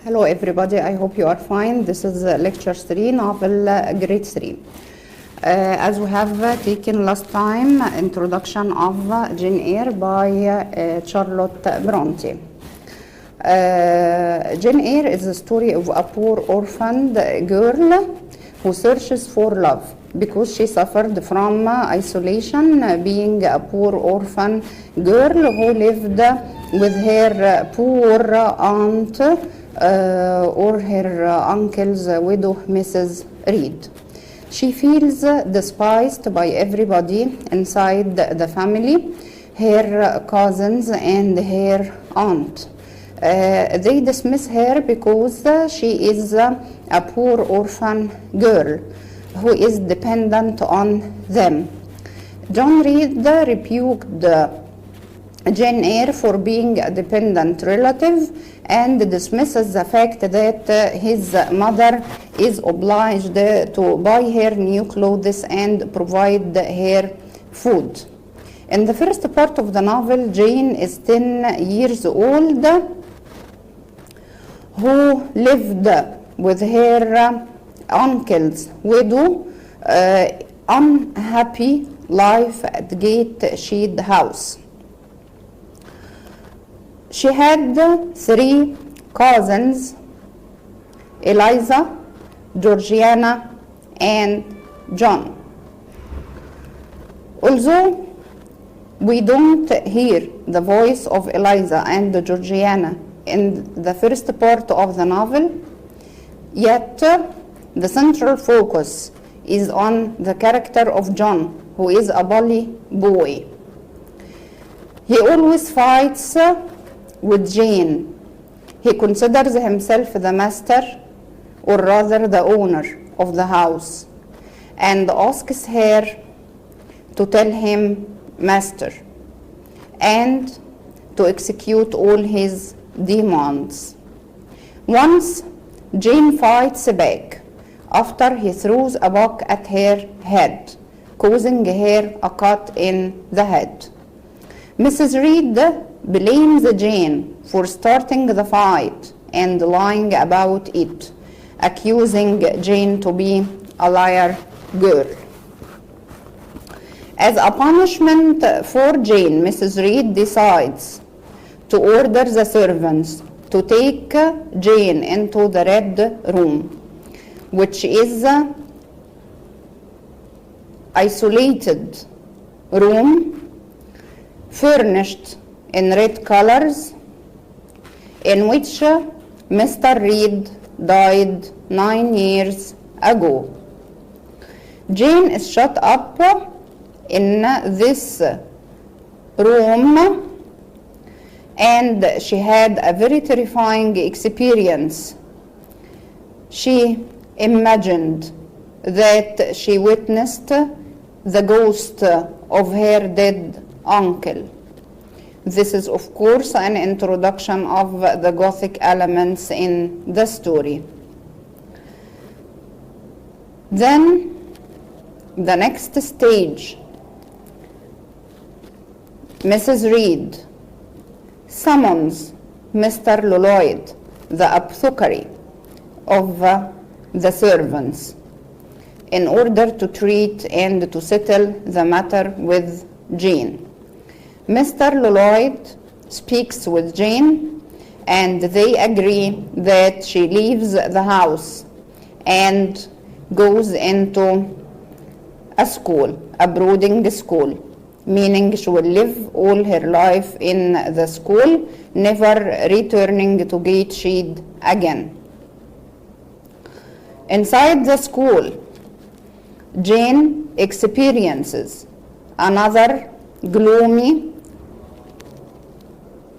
Hello everybody, I hope you are fine. This is lecture 3, novel grade 3. As we have taken last time, introduction of Jane Eyre by Charlotte Bronte. Jane Eyre is a story of a poor orphaned girl who searches for love because she suffered from isolation, being a poor orphan girl who lived with her poor aunt or her uncle's widow, Mrs. Reed. She feels despised by everybody inside the family, her cousins and her aunt. They dismiss her because she is a poor orphan girl who is dependent on them. John Reed rebuked Jane Eyre for being a dependent relative and dismisses the fact that his mother is obliged to buy her new clothes and provide her food. In the first part of the novel, Jane is 10 years old, who lived with her uncle's widow, unhappy life at Gate Shed House. She had 3 cousins, Eliza, Georgiana, and John. Although we don't hear the voice of Eliza and Georgiana in the first part of the novel, yet the central focus is on the character of John, who is a bully boy. He always fights with Jane. He considers himself the master, or rather the owner of the house, and asks her to tell him master and to execute all his demands. Once Jane fights back after he throws a book at her head, causing her a cut in the head. Mrs. Reed blames Jane for starting the fight and lying about it, accusing Jane to be a liar girl. As a punishment for Jane, Mrs. Reed decides to order the servants to take Jane into the Red Room, which is an isolated room furnished in red colors, in which Mr. Reed died 9 years ago. Jane is shut up in this room, and she had a very terrifying experience. She imagined that she witnessed the ghost of her dead uncle. This is, of course, an introduction of the Gothic elements in the story. Then, the next stage, Mrs. Reed summons Mr. Lloyd, the apothecary of the servants, in order to treat and to settle the matter with Jane. Mr. Lloyd speaks with Jane, and they agree that she leaves the house and goes into a school, a boarding school, meaning she will live all her life in the school, never returning to Gate Shed again. Inside the school, Jane experiences another gloomy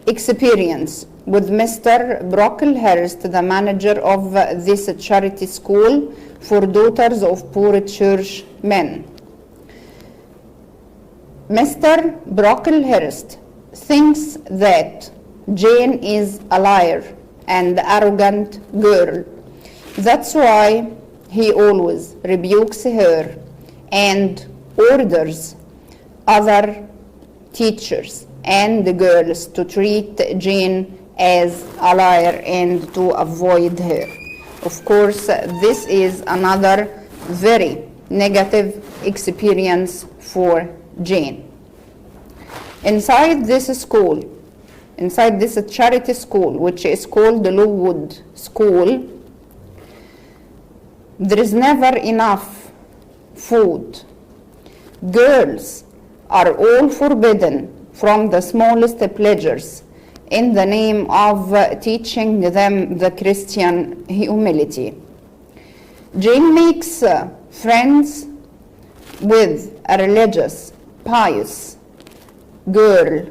experience with Mr. Brocklehurst, the manager of this charity school for daughters of poor churchmen. Mr. Brocklehurst thinks that Jane is a liar and arrogant girl. That's why he always rebukes her and orders other teachers and the girls to treat Jane as a liar and to avoid her. Of course, this is another very negative experience for Jane. Inside this school, inside this charity school, which is called the Lowood School, there is never enough food. Girls are all forbidden from the smallest pleasures in the name of teaching them the Christian humility. Jane makes friends with a religious, pious girl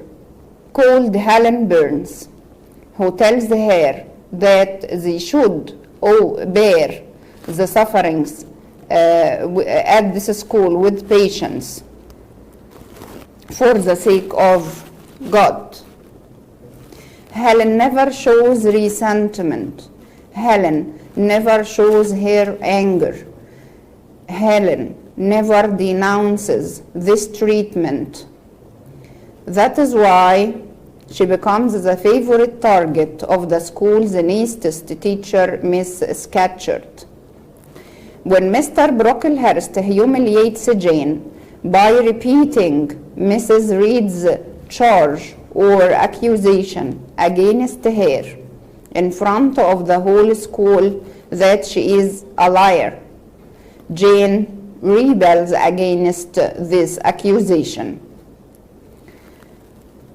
called Helen Burns, who tells her that they should bear the sufferings at this school with patience for the sake of God. Helen never shows resentment. Helen never shows her anger. Helen never denounces this treatment. That is why she becomes the favorite target of the school's nicest teacher, Miss Scatcherd. When Mr. Brocklehurst humiliates Jane by repeating Mrs. Reed's charge or accusation against her in front of the whole school that she is a liar, Jane rebels against this accusation.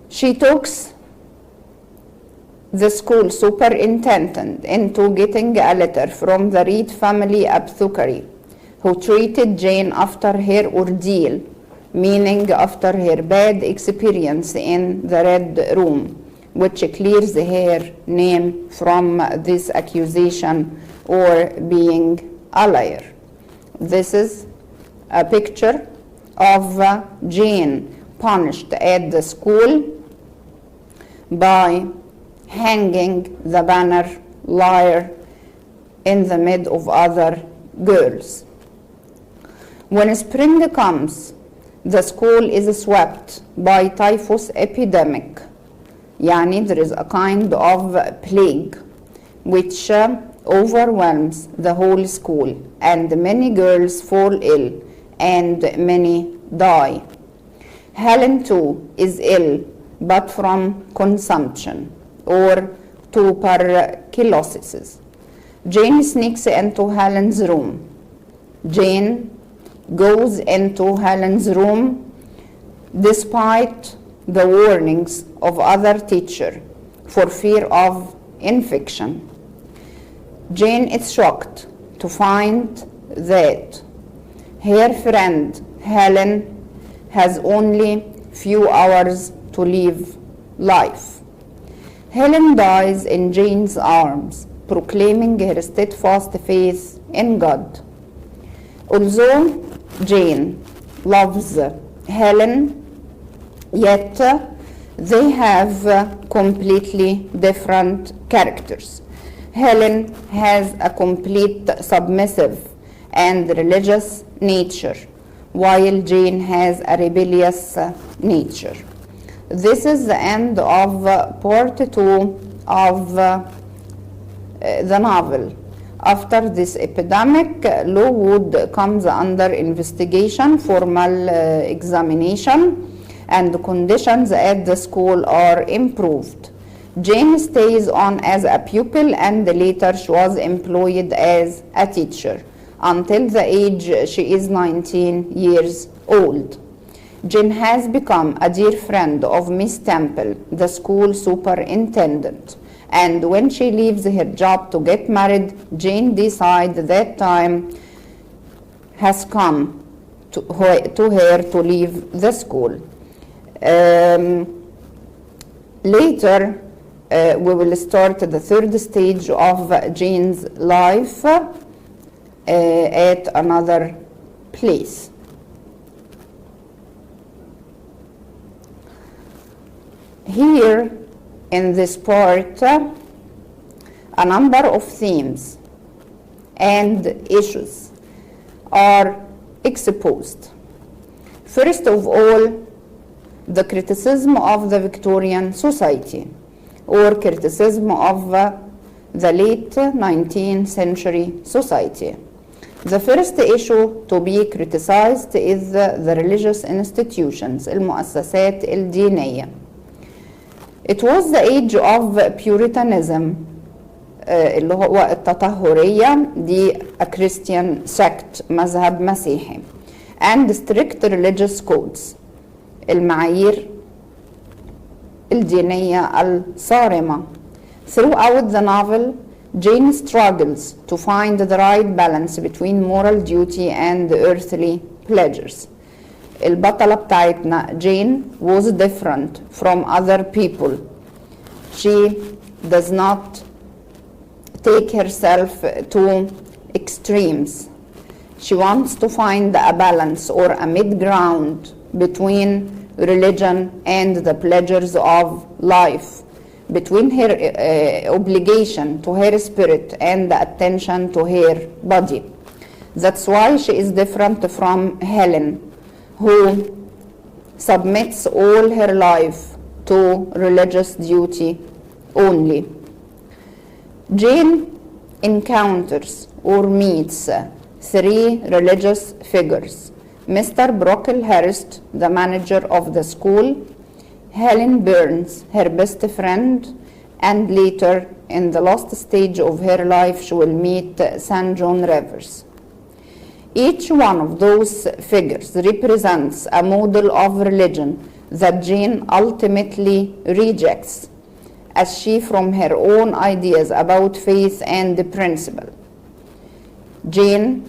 She talks the school superintendent into getting a letter from the Reed family apothecary, who treated Jane after her ordeal, meaning after her bad experience in the Red Room, which clears her name from this accusation or being a liar. This is a picture of Jane punished at the school by hanging the banner liar in the midst of other girls. When spring comes, the school is swept by typhus epidemic. Yani there is a kind of plague which overwhelms the whole school, and many girls fall ill and many die. Helen too is ill, but from consumption or tuberculosis. Jane sneaks into Helen's room. Jane goes into Helen's room despite the warnings of other teachers for fear of infection. Jane is shocked to find that her friend Helen has only few hours to live life. Helen dies in Jane's arms, proclaiming her steadfast faith in God. Although Jane loves Helen, yet they have completely different characters. Helen has a complete submissive and religious nature, while Jane has a rebellious nature. This is the end of part 2 of the novel. After this epidemic, Lowood comes under investigation, formal examination, and the conditions at the school are improved. Jane stays on as a pupil, and later she was employed as a teacher until the age she is 19 years old. Jane has become a dear friend of Miss Temple, the school superintendent. And when she leaves her job to get married, Jane decides that time has come to her to leave the school. Later, we will start the third stage of Jane's life at another place. Here in this part, a number of themes and issues are exposed. First of all, the criticism of the Victorian society. or criticism of the late 19th century society. The first issue to be criticized is the religious institutions, المؤسسات الدينية. It was the age of Puritanism, اللي هو التطهرية، دي a Christian sect، مذهب مسيحي، and strict religious codes، المعايير الدينية الصارمة. Throughout the novel, Jane struggles to find the right balance between moral duty and earthly pleasures. البطلة بتاعتنا جين was different from other people. She does not take herself to extremes. She wants to find a balance or a mid-ground between religion and the pleasures of life, between her obligation to her spirit and the attention to her body. That's why she is different from Helen, who submits all her life to religious duty only. Jane encounters or meets three religious figures: Mr. Brocklehurst, the manager of the school, Helen Burns, her best friend, and later, in the last stage of her life, she will meet St. John Rivers. Each one of those figures represents a model of religion that Jane ultimately rejects, as she from her own ideas about faith and principle. Jane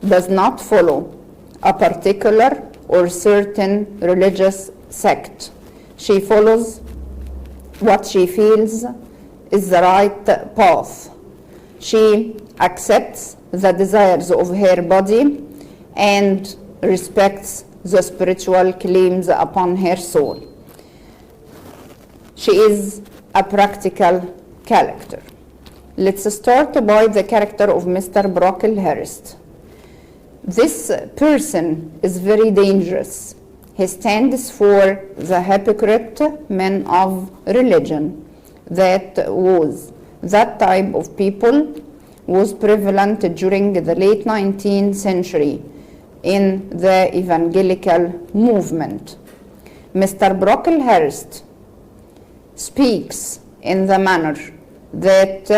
does not follow a particular or certain religious sect. She follows what she feels is the right path. She accepts the desires of her body and respects the spiritual claims upon her soul. She is a practical character. Let's start by the character of Mr. Brocklehurst. This person is very dangerous. He stands for the hypocrite men of religion. That type of people was prevalent during the late 19th century in the evangelical movement. Mr. Brocklehurst speaks in the manner that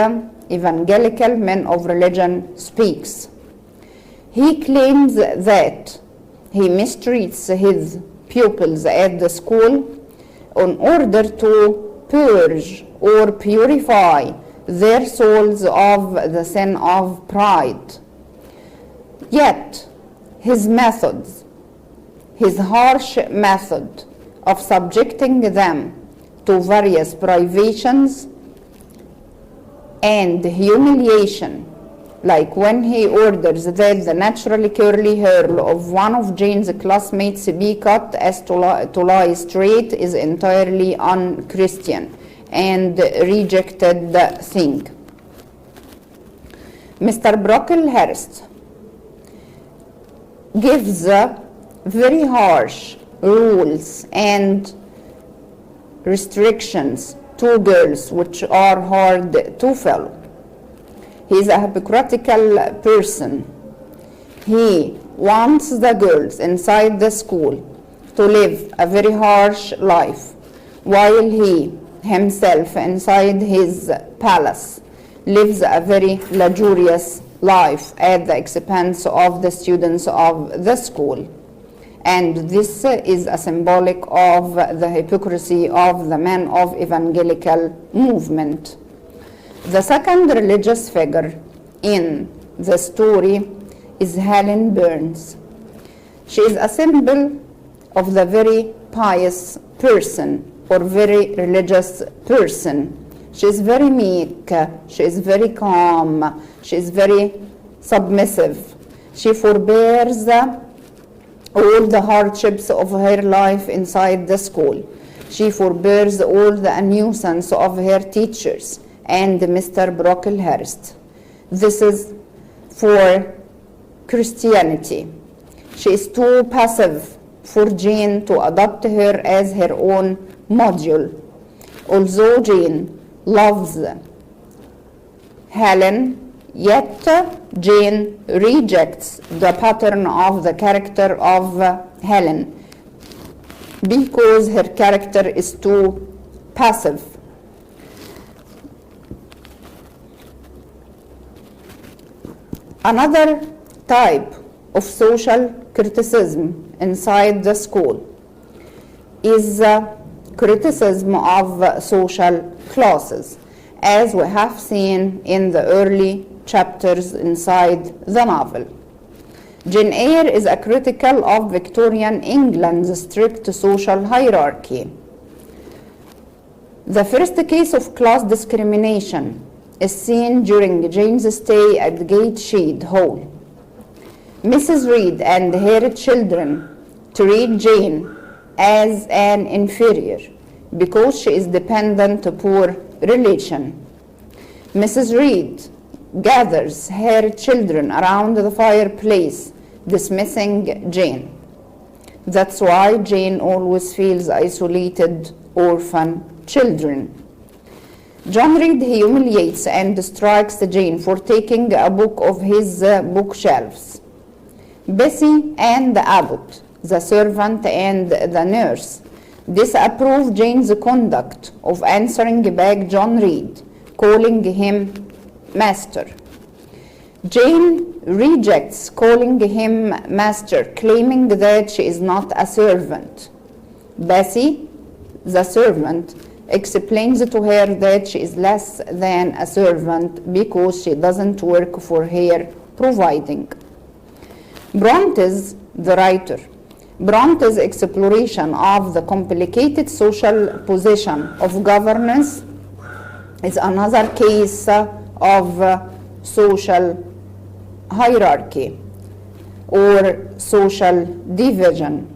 evangelical men of religion speaks. He claims that he mistreats his pupils at the school in order to purge or purify their souls of the sin of pride. Yet, his methods, his harsh method of subjecting them to various privations and humiliation, like when he orders that the naturally curly hair of one of Jane's classmates be cut as to lie straight, is entirely un-Christian and rejected thing. Mr. Brocklehurst gives very harsh rules and restrictions to girls which are hard to follow. He is a hypocritical person. He wants the girls inside the school to live a very harsh life, while he himself inside his palace lives a very luxurious life at the expense of the students of the school. And this is a symbolic of the hypocrisy of the men of evangelical movement. The second religious figure in the story is Helen Burns. She is a symbol of the very pious person or very religious person. She is very meek, she is very calm, she is very submissive. She forbears all the hardships of her life inside the school. She forbears all the nuisance of her teachers and Mr. Brocklehurst. This is for Christianity. She is too passive for Jane to adopt her as her own module. Although Jane loves Helen, yet Jane rejects the pattern of the character of Helen because her character is too passive. Another type of social criticism inside the school is criticism of social classes, as we have seen in the early chapters inside the novel. Jane Eyre is a critical of Victorian England's strict social hierarchy. The first case of class discrimination is seen during Jane's stay at Gateshead Hall. Mrs. Reed and her children treat Jane as an inferior because she is dependent poor relation. Mrs. Reed gathers her children around the fireplace, dismissing Jane. That's why Jane always feels isolated orphan children. John Reed humiliates and strikes Jane for taking a book of his bookshelves. Bessie and Abbott, the servant and the nurse, disapprove Jane's conduct of answering back John Reed, calling him master. Jane rejects calling him master, claiming that she is not a servant. Bessie, the servant, explains to her that she is less than a servant because she doesn't work for her providing. Bronte's the writer. Bronte's exploration of the complicated social position of governance is another case of social hierarchy or social division.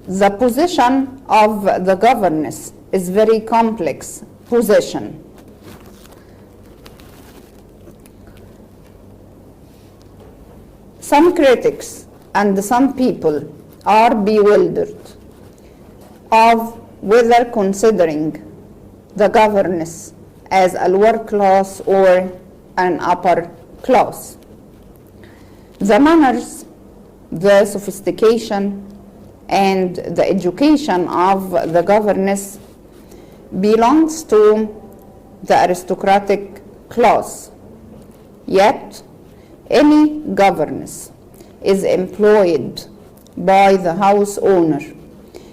The position of the governess is very complex position. Some critics and some people are bewildered of whether considering the governess as a lower class or an upper class. The manners, the sophistication, and the education of the governess belongs to the aristocratic class. Yet, any governess is employed by the house owner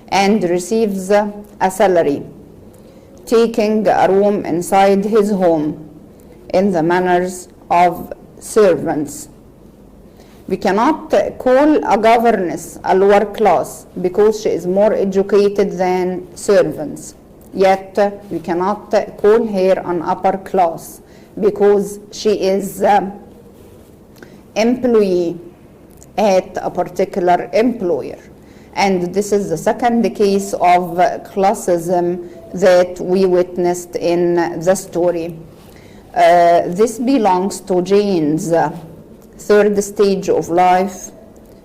and receives a salary, taking a room inside his home in the manners of servants. We cannot call a governess a lower class because she is more educated than servants. Yet we cannot call her an upper class because she is employee at a particular employer. And this is the second case of classism that we witnessed in the story. This belongs to Jane's third stage of life,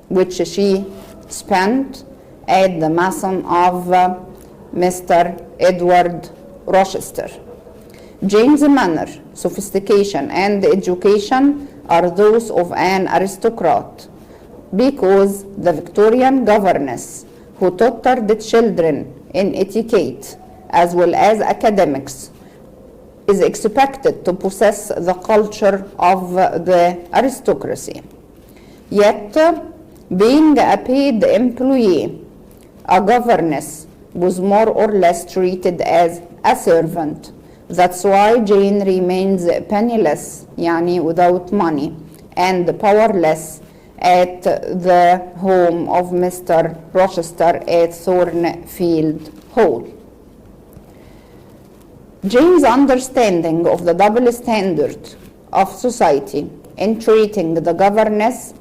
which she spent at the Mason of Mr. Edward Rochester. Jane's manner, sophistication, and education are those of an aristocrat, because the Victorian governess who taught the children in etiquette as well as academics is expected to possess the culture of the aristocracy. Yet, being a paid employee, a governess was more or less treated as a servant. That's why Jane remains penniless, yani without money, and powerless at the home of Mr. Rochester at Thornfield Hall. Jane's understanding of the double standard of society in treating the governess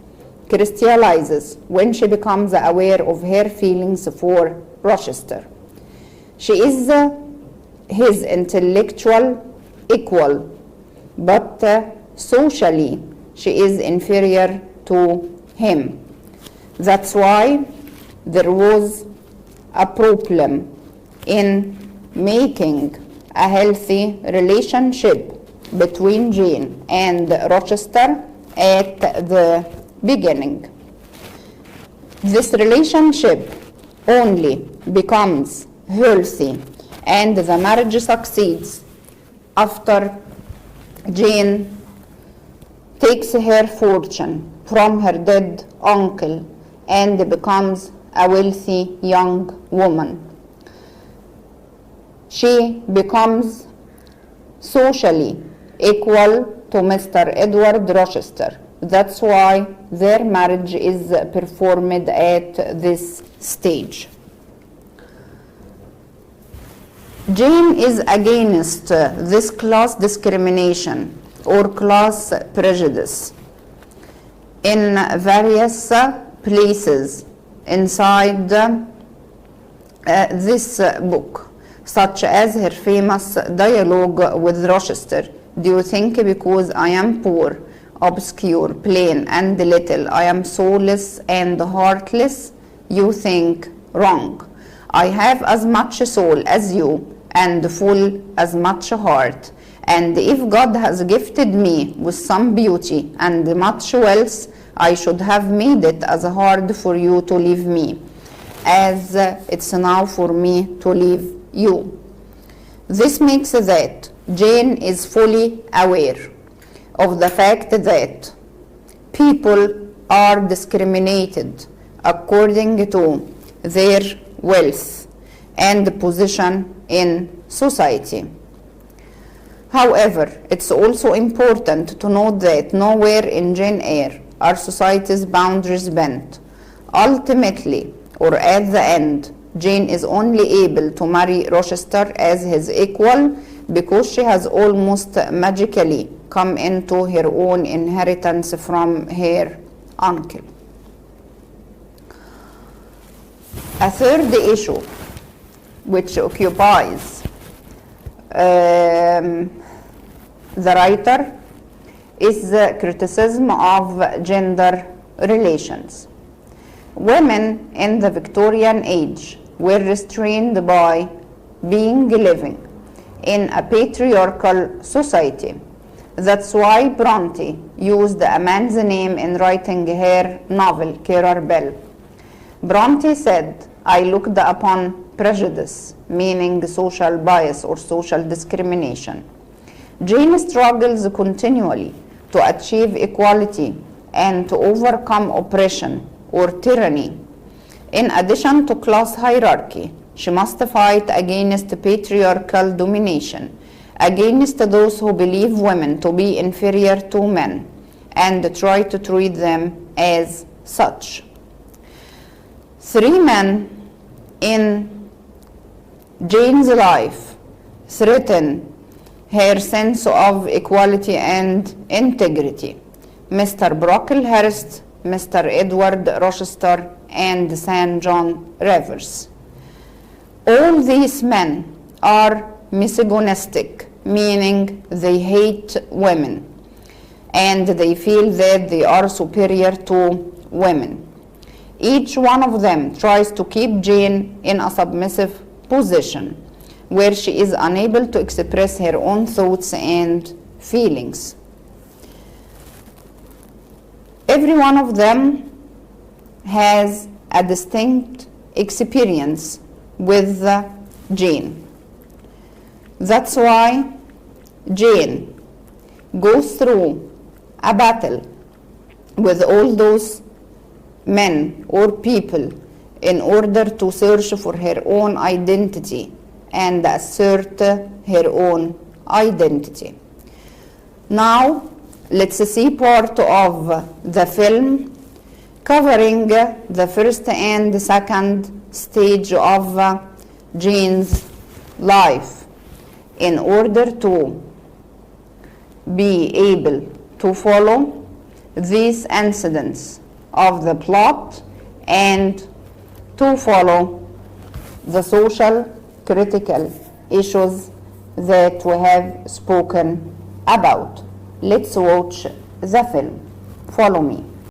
crystallizes when she becomes aware of her feelings for Rochester. She is his intellectual equal, but socially she is inferior to him. That's why there was a problem in making a healthy relationship between Jane and Rochester at the beginning. This relationship only becomes healthy and the marriage succeeds after Jane takes her fortune from her dead uncle and becomes a wealthy young woman. She becomes socially equal to Mr. Edward Rochester. That's why their marriage is performed at this stage. Jane is against this class discrimination or class prejudice in various places inside this book, such as her famous dialogue with Rochester. Do you think because I am poor, obscure, plain, and little, I am soulless and heartless? You think wrong. I have as much soul as you and full as much heart. And if God has gifted me with some beauty and much wealth, I should have made it as hard for you to leave me as it's now for me to leave you. This makes that Jane is fully aware of the fact that people are discriminated according to their wealth and position in society. However, it's also important to note that nowhere in Jane Eyre are society's boundaries bent. Ultimately, or at the end, Jane is only able to marry Rochester as his equal because she has almost magically come into her own inheritance from her uncle. A third issue which occupies the writer is the criticism of gender relations. Women in the Victorian age were restrained by being living in a patriarchal society. That's why Bronte used a man's name in writing her novel, Currer Bell. Bronte said, I looked upon prejudice, meaning social bias or social discrimination. Jane struggles continually to achieve equality and to overcome oppression or tyranny. In addition to class hierarchy, she must fight against patriarchal domination, against those who believe women to be inferior to men and try to treat them as such. Three men in Jane's life threaten her sense of equality and integrity: Mr. Brocklehurst, Mr. Edward Rochester, and St. John Rivers. All these men are misogynistic, meaning they hate women and they feel that they are superior to women. Each one of them tries to keep Jane in a submissive position where she is unable to express her own thoughts and feelings. Every one of them has a distinct experience with Jane. That's why Jane goes through a battle with all those men or people in order to search for her own identity and assert her own identity. Now, let's see part of the film covering the first and second stage of Jane's life in order to be able to follow these incidents of the plot and to follow the social critical issues that we have spoken about. Let's watch the film. Follow me.